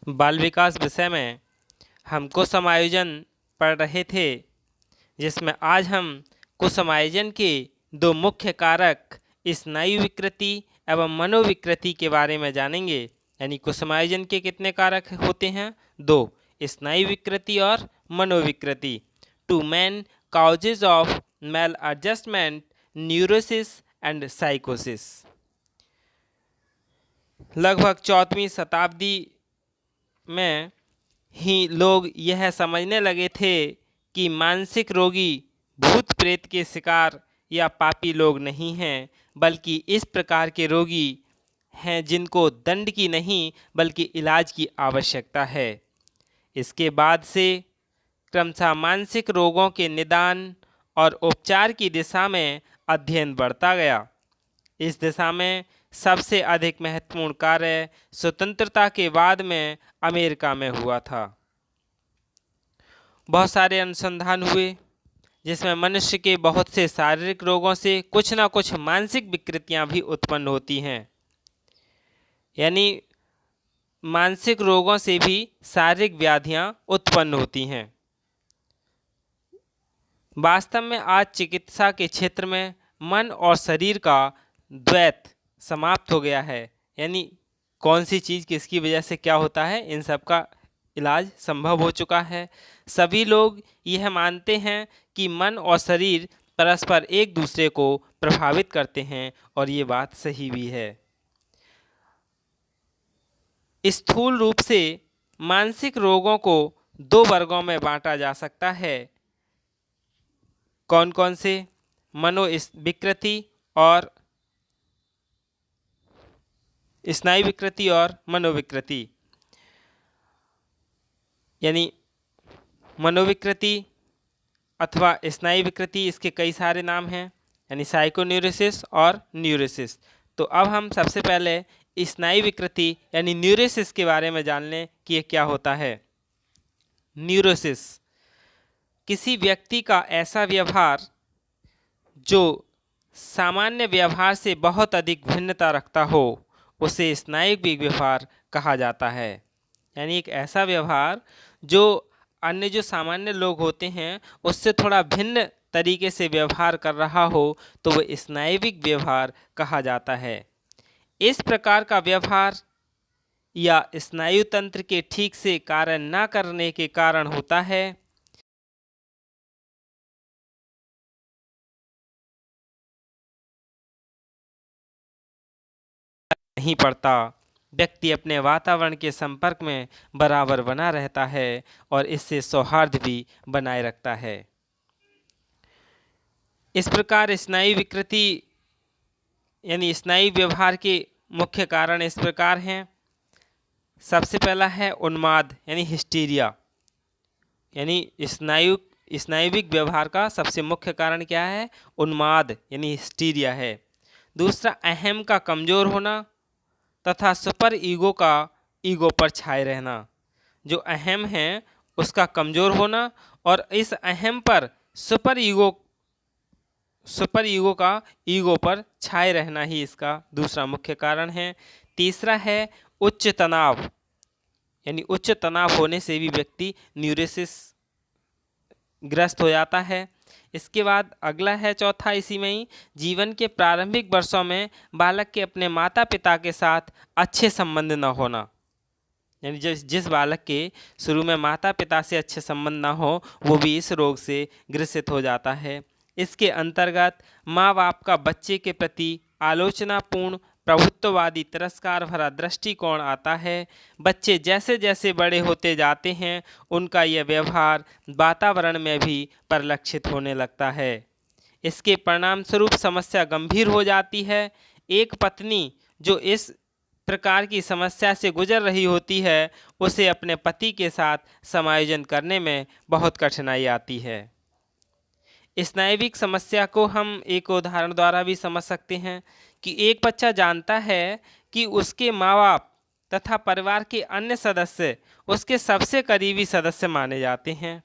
बाल विकास विषय में हम कुसमायोजन पढ़ रहे थे, जिसमें आज हम कुसमायोजन के दो मुख्य कारक स्नायु विकृति एवं मनोविकृति के बारे में जानेंगे। यानी कुसमायोजन के कितने कारक होते हैं? दो, स्नायु विकृति और मनोविकृति। Two main causes of maladjustment, neurosis and साइकोसिस। लगभग 14वीं शताब्दी में ही लोग यह समझने लगे थे कि मानसिक रोगी भूत प्रेत के शिकार या पापी लोग नहीं हैं, बल्कि इस प्रकार के रोगी हैं जिनको दंड की नहीं बल्कि इलाज की आवश्यकता है। इसके बाद से क्रमशः मानसिक रोगों के निदान और उपचार की दिशा में अध्ययन बढ़ता गया। इस दिशा में सबसे अधिक महत्वपूर्ण कार्य स्वतंत्रता के बाद में अमेरिका में हुआ था। बहुत सारे अनुसंधान हुए जिसमें मनुष्य के बहुत से शारीरिक रोगों से कुछ ना कुछ मानसिक विकृतियां भी उत्पन्न होती हैं। यानी मानसिक रोगों से भी शारीरिक व्याधियां उत्पन्न होती हैं। वास्तव में आज चिकित्सा के क्षेत्र में मन और शरीर का द्वैत समाप्त हो गया है। यानी कौन सी चीज़ किसकी वजह से क्या होता है, इन सब का इलाज संभव हो चुका है। सभी लोग यह मानते हैं कि मन और शरीर परस्पर एक दूसरे को प्रभावित करते हैं, और ये बात सही भी है। स्थूल रूप से मानसिक रोगों को दो वर्गों में बांटा जा सकता है। कौन कौन से? मनोविकृति और स्नायु विकृति और मनोविकृति। यानी मनोविकृति अथवा स्नायु विकृति, इसके कई सारे नाम हैं, यानी साइकोन्यूरोसिस और न्यूरोसिस। तो अब हम सबसे पहले स्नायु विकृति यानी न्यूरोसिस के बारे में जान लें कि ये क्या होता है। न्यूरोसिस किसी व्यक्ति का ऐसा व्यवहार जो सामान्य व्यवहार से बहुत अधिक भिन्नता रखता हो, उसे स्नायविक व्यवहार कहा जाता है। यानी एक ऐसा व्यवहार जो अन्य जो सामान्य लोग होते हैं उससे थोड़ा भिन्न तरीके से व्यवहार कर रहा हो, तो वह स्नायविक व्यवहार कहा जाता है। इस प्रकार का व्यवहार या स्नायु तंत्र के ठीक से कार्य न करने के कारण होता है। नहीं पड़ता, व्यक्ति अपने वातावरण के संपर्क में बराबर बना रहता है और इससे सौहार्द भी बनाए रखता है। इस प्रकार स्नायु विकृति यानी स्नायु व्यवहार के मुख्य कारण इस प्रकार हैं। सबसे पहला है उन्माद यानी हिस्टीरिया। यानी स्नायुविक व्यवहार का सबसे मुख्य कारण क्या है? उन्माद यानी हिस्टीरिया है। दूसरा अहम का कमज़ोर होना तथा सुपर ईगो का ईगो पर छाए रहना। जो अहम है उसका कमज़ोर होना और इस अहम पर सुपर ईगो का ईगो पर छाए रहना ही इसका दूसरा मुख्य कारण है। तीसरा है उच्च तनाव, यानी उच्च तनाव होने से भी व्यक्ति न्यूरोसिस ग्रस्त हो जाता है। इसके बाद अगला है चौथा, इसी में ही जीवन के प्रारंभिक वर्षों में बालक के अपने माता पिता के साथ अच्छे संबंध न होना। यानी जिस बालक के शुरू में माता पिता से अच्छे संबंध ना हो, वो भी इस रोग से ग्रसित हो जाता है। इसके अंतर्गत माँ बाप का बच्चे के प्रति आलोचनापूर्ण प्रभुत्ववादी तिरस्कार भरा दृष्टिकोण आता है। बच्चे जैसे जैसे बड़े होते जाते हैं उनका यह व्यवहार वातावरण में भी परिलक्षित होने लगता है। इसके परिणाम स्वरूप समस्या गंभीर हो जाती है। एक पत्नी जो इस प्रकार की समस्या से गुजर रही होती है, उसे अपने पति के साथ समायोजन करने में बहुत कठिनाई आती है। स्नायविक समस्या को हम एक उदाहरण द्वारा भी समझ सकते हैं कि एक बच्चा जानता है कि उसके माँ बाप तथा परिवार के अन्य सदस्य उसके सबसे करीबी सदस्य माने जाते हैं।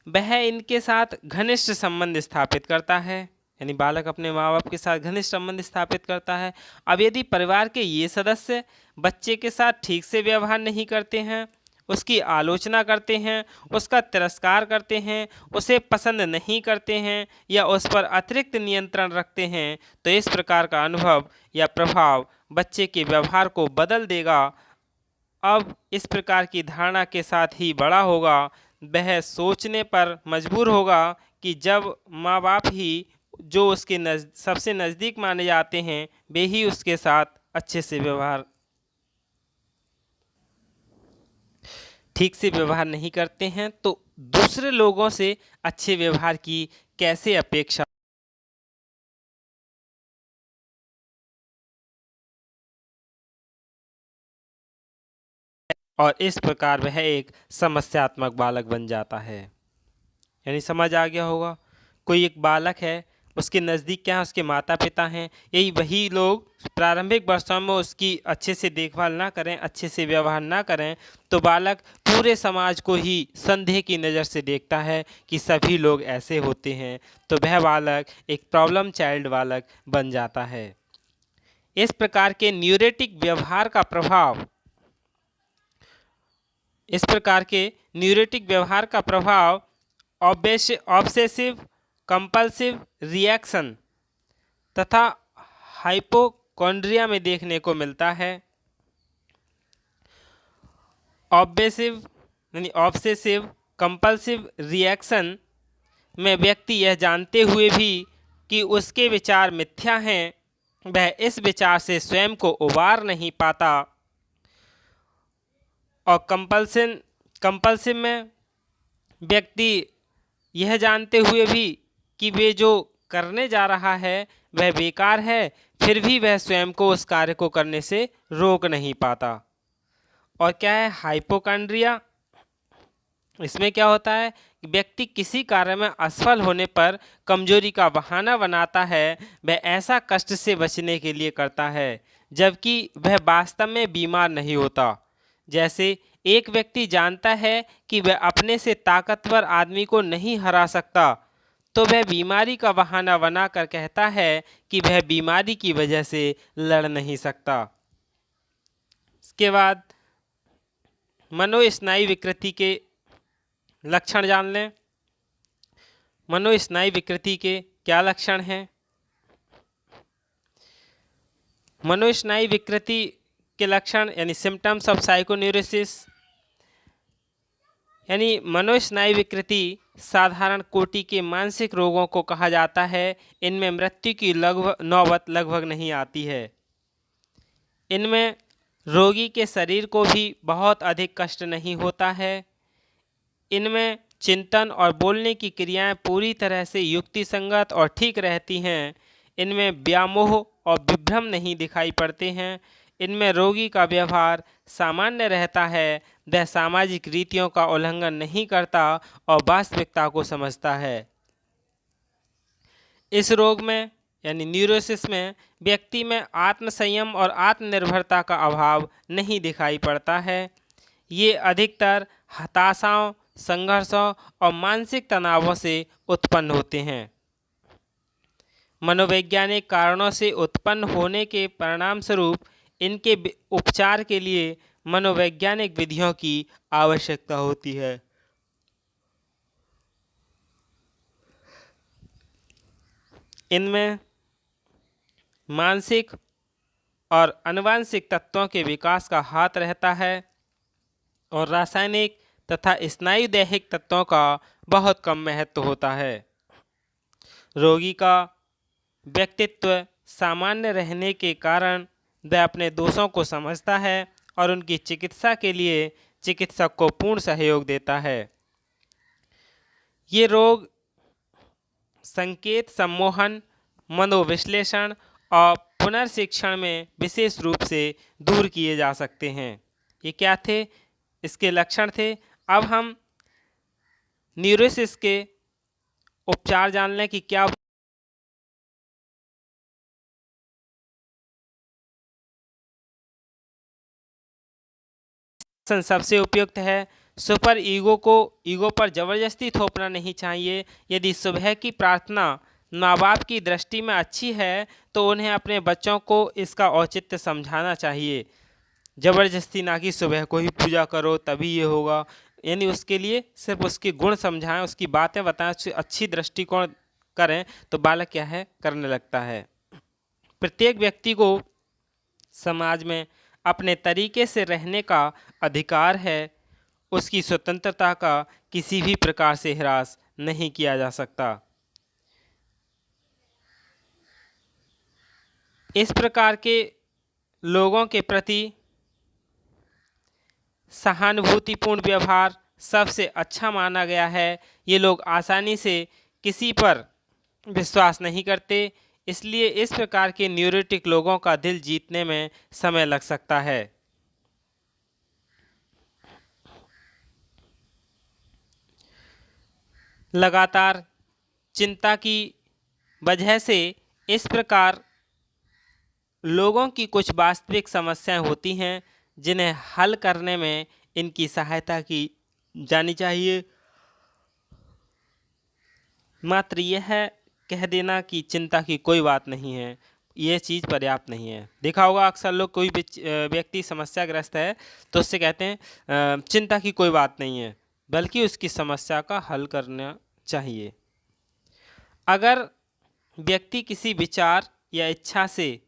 वह इनके साथ घनिष्ठ संबंध स्थापित करता है, यानी बालक अपने माँ बाप के साथ घनिष्ठ संबंध स्थापित करता है। अब यदि परिवार के ये सदस्य बच्चे के साथ ठीक से व्यवहार नहीं करते हैं, उसकी आलोचना करते हैं, उसका तिरस्कार करते हैं, उसे पसंद नहीं करते हैं या उस पर अतिरिक्त नियंत्रण रखते हैं, तो इस प्रकार का अनुभव या प्रभाव बच्चे के व्यवहार को बदल देगा। अब इस प्रकार की धारणा के साथ ही बड़ा होगा, वह सोचने पर मजबूर होगा कि जब माँ बाप ही जो उसके सबसे नज़दीक माने जाते हैं, वे ही उसके साथ अच्छे से व्यवहार ठीक से व्यवहार नहीं करते हैं, तो दूसरे लोगों से अच्छे व्यवहार की कैसे अपेक्षा। और इस प्रकार वह एक समस्यात्मक बालक बन जाता है। यानी समझ आ गया होगा, कोई एक बालक है, उसके नज़दीक क्या है, उसके माता पिता हैं, यही वही लोग प्रारंभिक वर्षों में उसकी अच्छे से देखभाल ना करें, अच्छे से व्यवहार ना करें, तो बालक पूरे समाज को ही संदेह की नज़र से देखता है कि सभी लोग ऐसे होते हैं, तो वह बालक एक प्रॉब्लम चाइल्ड बालक बन जाता है। इस प्रकार के न्यूरेटिक व्यवहार का प्रभाव इस प्रकार के न्यूरेटिक व्यवहार का प्रभाव ऑब्सेसिव कंपल्सिव रिएक्शन तथा हाइपोकॉन्ड्रिया में देखने को मिलता है। ऑब्सेसिव कंपल्सिव रिएक्शन में व्यक्ति यह जानते हुए भी कि उसके विचार मिथ्या हैं, वह इस विचार से स्वयं को उबार नहीं पाता। और कंपल्सिव में व्यक्ति यह जानते हुए भी कि वे जो करने जा रहा है वह बेकार है, फिर भी वह स्वयं को उस कार्य को करने से रोक नहीं पाता। और क्या है हाइपोकॉन्ड्रिया, इसमें क्या होता है कि व्यक्ति किसी कार्य में असफल होने पर कमजोरी का बहाना बनाता है, वह ऐसा कष्ट से बचने के लिए करता है, जबकि वह वास्तव में बीमार नहीं होता। जैसे एक व्यक्ति जानता है कि वह अपने से ताकतवर आदमी को नहीं हरा सकता, तो वह बीमारी का बहाना बनाकर कहता है कि वह बीमारी की वजह से लड़ नहीं सकता। इसके बाद मनोस्नायु विकृति के लक्षण जान लें। मनोस्नायु विकृति के क्या लक्षण हैं? मनोस्नायु विकृति के लक्षण यानी सिम्टम्स ऑफ साइकोन्यूरोसिस, यानी मनोस्नायु विकृति साधारण कोटि के मानसिक रोगों को कहा जाता है। इनमें मृत्यु की नौबत लगभग नहीं आती है। इनमें रोगी के शरीर को भी बहुत अधिक कष्ट नहीं होता है। इनमें चिंतन और बोलने की क्रियाएं पूरी तरह से युक्तिसंगत और ठीक रहती हैं। इनमें व्यामोह और विभ्रम नहीं दिखाई पड़ते हैं। इनमें रोगी का व्यवहार सामान्य रहता है, वह सामाजिक रीतियों का उल्लंघन नहीं करता और वास्तविकता को समझता है। इस रोग में यानी न्यूरोसिस में व्यक्ति में आत्मसंयम और आत्मनिर्भरता का अभाव नहीं दिखाई पड़ता है। ये अधिकतर हताशाओं, संघर्षों और मानसिक तनावों से उत्पन्न होते हैं। मनोवैज्ञानिक कारणों से उत्पन्न होने के परिणामस्वरूप इनके उपचार के लिए मनोवैज्ञानिक विधियों की आवश्यकता होती है। इनमें मानसिक और आनुवंशिक तत्वों के विकास का हाथ रहता है और रासायनिक तथा स्नायु दैहिक तत्वों का बहुत कम महत्व होता है। रोगी का व्यक्तित्व सामान्य रहने के कारण वह अपने दोषों को समझता है और उनकी चिकित्सा के लिए चिकित्सक को पूर्ण सहयोग देता है। ये रोग संकेत सम्मोहन, मनोविश्लेषण और पुनर्शिक्षण में विशेष रूप से दूर किए जा सकते हैं। ये क्या थे? इसके लक्षण थे। अब हम न्यूरोसिस के उपचार जान लें कि क्या सबसे उपयुक्त है। सुपर ईगो को ईगो पर जबरदस्ती थोपना नहीं चाहिए। यदि सुबह की प्रार्थना माँ बाप की दृष्टि में अच्छी है तो उन्हें अपने बच्चों को इसका औचित्य समझाना चाहिए। ज़बरदस्ती ना कि सुबह को ही पूजा करो तभी ये होगा, यानी उसके लिए सिर्फ उसके गुण समझाएं, उसकी बातें बताएं, उससे अच्छी दृष्टिकोण करें तो बालक क्या है करने लगता है। प्रत्येक व्यक्ति को समाज में अपने तरीके से रहने का अधिकार है। उसकी स्वतंत्रता का किसी भी प्रकार से ह्रास नहीं किया जा सकता। इस प्रकार के लोगों के प्रति सहानुभूतिपूर्ण व्यवहार सबसे अच्छा माना गया है। ये लोग आसानी से किसी पर विश्वास नहीं करते, इसलिए इस प्रकार के न्यूरोटिक लोगों का दिल जीतने में समय लग सकता है। लगातार चिंता की वजह से इस प्रकार लोगों की कुछ वास्तविक समस्याएं होती हैं जिन्हें हल करने में इनकी सहायता की जानी चाहिए। मात्र यह कह देना कि चिंता की कोई बात नहीं है, यह चीज़ पर्याप्त नहीं है। देखा होगा अक्सर लोग, कोई भी व्यक्ति समस्याग्रस्त है तो उससे कहते हैं चिंता की कोई बात नहीं है, बल्कि उसकी समस्या का हल करना चाहिए। अगर व्यक्ति किसी विचार या इच्छा से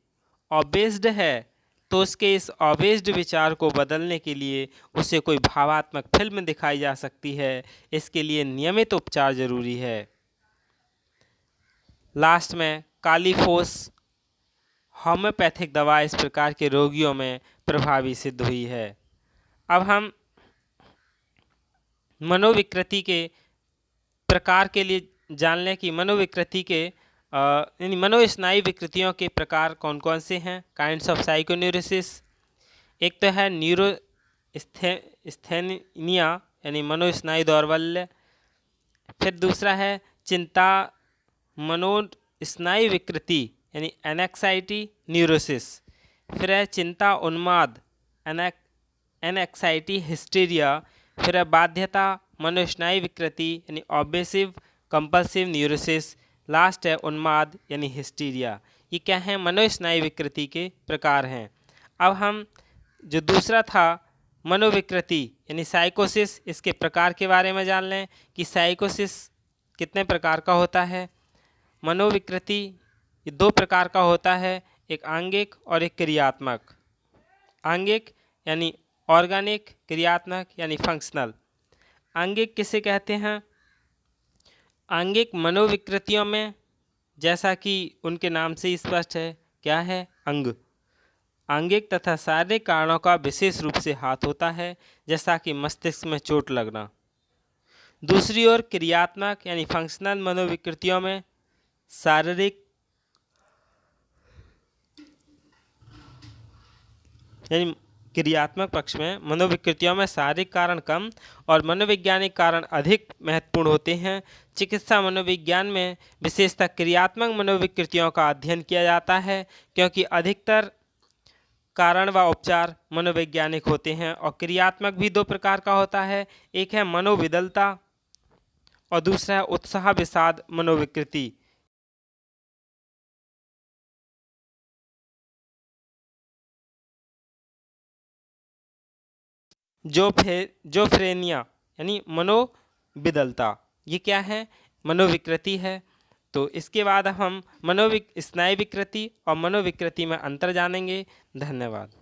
ऑब्सेस्ड है तो उसके इस ऑब्सेस्ड विचार को बदलने के लिए उसे कोई भावात्मक फिल्म दिखाई जा सकती है। इसके लिए नियमित उपचार जरूरी है। लास्ट में कालीफोस होम्योपैथिक दवा इस प्रकार के रोगियों में प्रभावी सिद्ध हुई है। अब हम मनोविकृति के प्रकार के लिए जान लें कि मनोविकृति के यानी मनोस्नायु विकृतियों के प्रकार कौन कौन से हैं। काइंड्स ऑफ साइकोन्यूरोसिस, एक तो है न्यूरोस्थेनिया यानी मनोस्नायु दौर्बल्य। फिर दूसरा है चिंता मनोस्नायु विकृति यानी एनेक्साइटी न्यूरोसिस। फिर है चिंता उन्माद एनेक्साइटी हिस्टीरिया। फिर है बाध्यता मनोस्नायु विकृति यानी ऑब्सेसिव कंपल्सिव न्यूरोसिस। लास्ट है उन्माद यानी हिस्टीरिया। ये क्या है? मनोस्नायु विकृति के प्रकार हैं। अब हम जो दूसरा था मनोविकृति यानी साइकोसिस, इसके प्रकार के बारे में जान लें कि साइकोसिस कितने प्रकार का होता है। मनोविकृति ये दो प्रकार का होता है, एक आंगिक और एक क्रियात्मक। आंगिक यानी ऑर्गेनिक, क्रियात्मक यानी फंक्शनल। आंगिक किसे कहते हैं? आंगिक मनोविकृतियों में, जैसा कि उनके नाम से स्पष्ट है, क्या है? अंग। आंगिक तथा शारीरिक कारणों का विशेष रूप से हाथ होता है, जैसा कि मस्तिष्क में चोट लगना। दूसरी ओर क्रियात्मक यानी फंक्शनल मनोविकृतियों में शारीरिक यानी क्रियात्मक पक्ष में मनोविकृतियों में शारीरिक कारण कम और मनोवैज्ञानिक कारण अधिक महत्वपूर्ण होते हैं। चिकित्सा मनोविज्ञान में विशेषतः क्रियात्मक मनोविकृतियों का अध्ययन किया जाता है, क्योंकि अधिकतर कारण व उपचार मनोवैज्ञानिक होते हैं। और क्रियात्मक भी दो प्रकार का होता है, एक है मनोविदलता और दूसरा है उत्साह विषाद मनोविकृति। जोफ्रेनिया यानी मनोविदलता, ये क्या है? मनोविकृति है। तो इसके बाद हम स्नायु विकृति और मनोविकृति में अंतर जानेंगे। धन्यवाद।